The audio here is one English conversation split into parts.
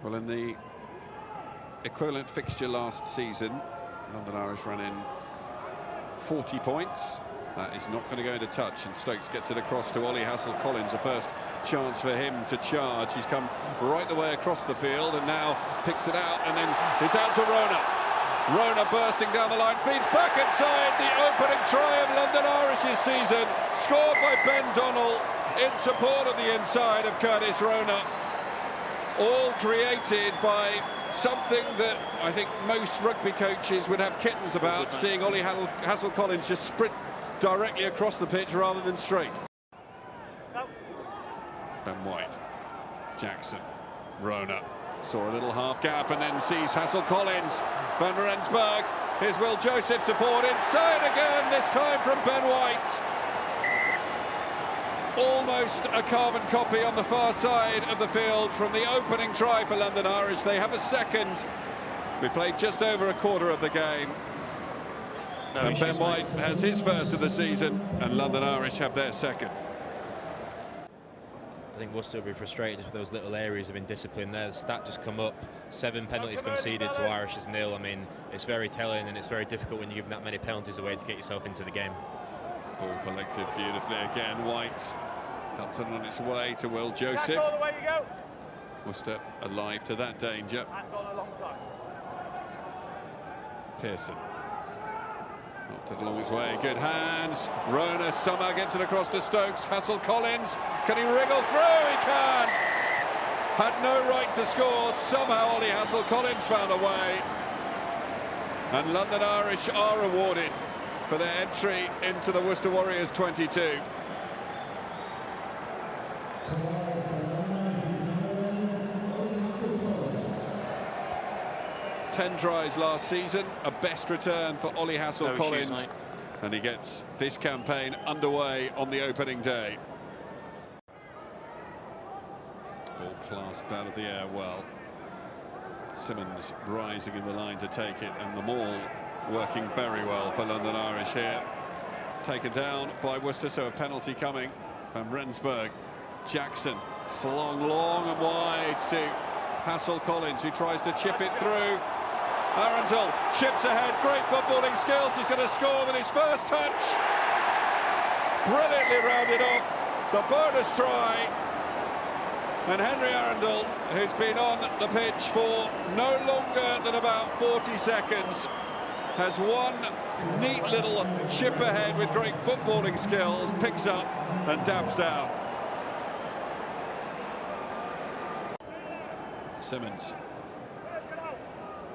Well, in the equivalent fixture last season, London Irish ran in 40 points. That is not going to go into touch, and Stokes gets it across to Ollie Hassel-Collins. The first chance for him to charge. He's come right the way across the field and now picks it out, and then it's out to Rona. Rona bursting down the line, feeds back inside. The opening try of London Irish's season, scored by Ben Donnell in support of the inside of Curtis Rona. All created by something that I think most rugby coaches would have kittens about, seeing Ollie Hassel-Collins just sprint directly across the pitch rather than straight. Ben White, Jackson, Rona saw a little half gap and then sees Hassel-Collins. Van Rensburg, here's Will Joseph support inside again, this time from Ben White. Almost a carbon copy on the far side of the field from the opening try for London Irish. They have a second. We played just over a quarter of the game. And Ben White has his first of the season, and London Irish have their second. I think Worcester will be frustrated with those little areas of indiscipline there. The stat just come up, 7 penalties conceded to Irish's 0. I mean, it's very telling, and it's very difficult when you're giving that many penalties away to get yourself into the game. Ball collected beautifully again. White helped it on its way to Will Joseph. Worcester alive to that danger. Pearson knocked it along his way. Good hands. Rona somehow gets it across to Stokes. Hassel-Collins, can he wriggle through? He can. Had no right to score. Somehow Ollie Hassel-Collins found a way. And London Irish are rewarded for their entry into the Worcester Warriors 22. Ten tries last season, a best return for Ollie Hassel-Collins, and he gets this campaign underway on the opening day. Ball clasped out of the air well. Simmons rising in the line to take it, and the maul working very well for London Irish here. Taken down by Worcester, so a penalty coming. Van Rensburg, Jackson flung long and wide to Hassel-Collins, who tries to chip it through. Arundel chips ahead, great footballing skills. He's going to score with his first touch. Brilliantly rounded off, the bonus try. And Henry Arundel, who's been on the pitch for no longer than about 40 seconds, has one neat little chip ahead with great footballing skills, picks up and dabs down. Simmons.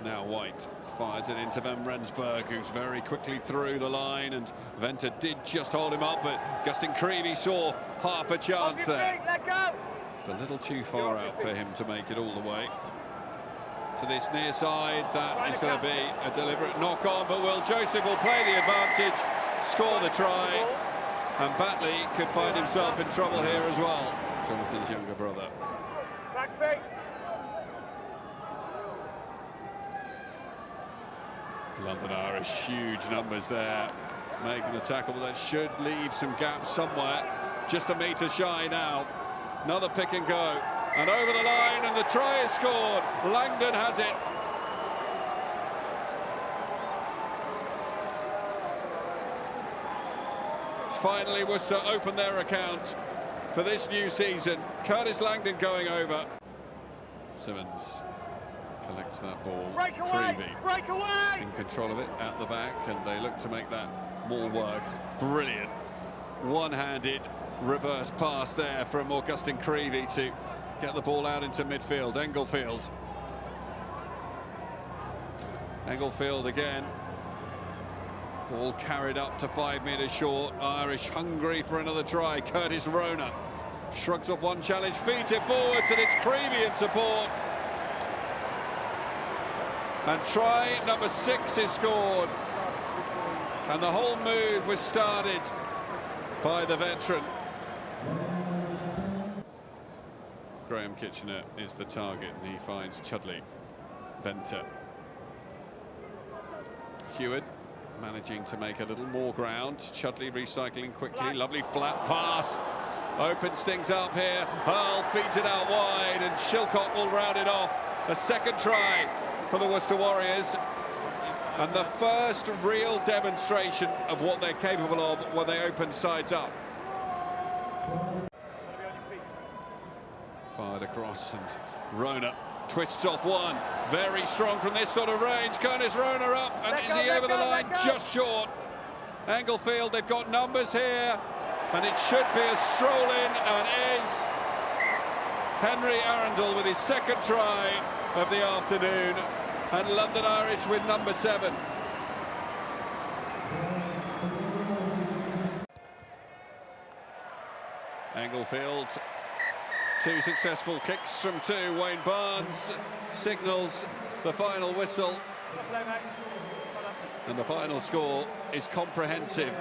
Now White fires it into Van Rensburg, who's very quickly through the line, and Venter did just hold him up, but Gustin Creevy saw half a chance there. It's a little too far out for him to make it all the way to this near side. That is going to be a deliberate knock-on, but Will Joseph will play the advantage, score the try, and Batley could find himself in trouble here as well. Jonathan's younger brother. London Irish, huge numbers there, making the tackle, but that should leave some gaps somewhere. Just a metre shy now. Another pick and go, and over the line, and the try is scored. Langdon has it. Finally, Worcester open their account for this new season. Curtis Langdon going over. Simmons collects that ball. Creevy in control of it at the back, and they look to make that maul work. Brilliant one-handed reverse pass there from Augustin Creevy to get the ball out into midfield. Englefield again. Ball carried up to 5 metres short. Irish hungry for another try. Curtis Rona shrugs off one challenge, feeds it forwards, and it's Creevy in support. And try number 6 is scored. And the whole move was started by the veteran. Graham Kitchener is the target, and he finds Chudley. Venter. Heward managing to make a little more ground. Chudley recycling quickly. Lovely flat pass. Opens things up here. Hurl feeds it out wide, and Shilcock will round it off. A second try for the Worcester Warriors, and the first real demonstration of what they're capable of when they open sides up. Fired across, and Rona twists off one. Very strong from this sort of range. Curtis Rona up, and is he over the line? Just short. Englefield, they've got numbers here, and it should be a stroll in, and is Henry Arundel with his second try of the afternoon, and London Irish with number 7. Englefield, 2 successful kicks from 2. Wayne Barnes signals the final whistle, and the final score is comprehensive.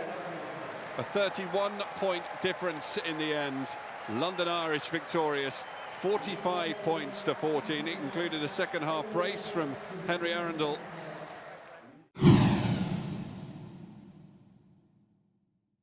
A 31-point difference in the end. London Irish victorious, 45 points to 14. It included a second half brace from Henry Arundel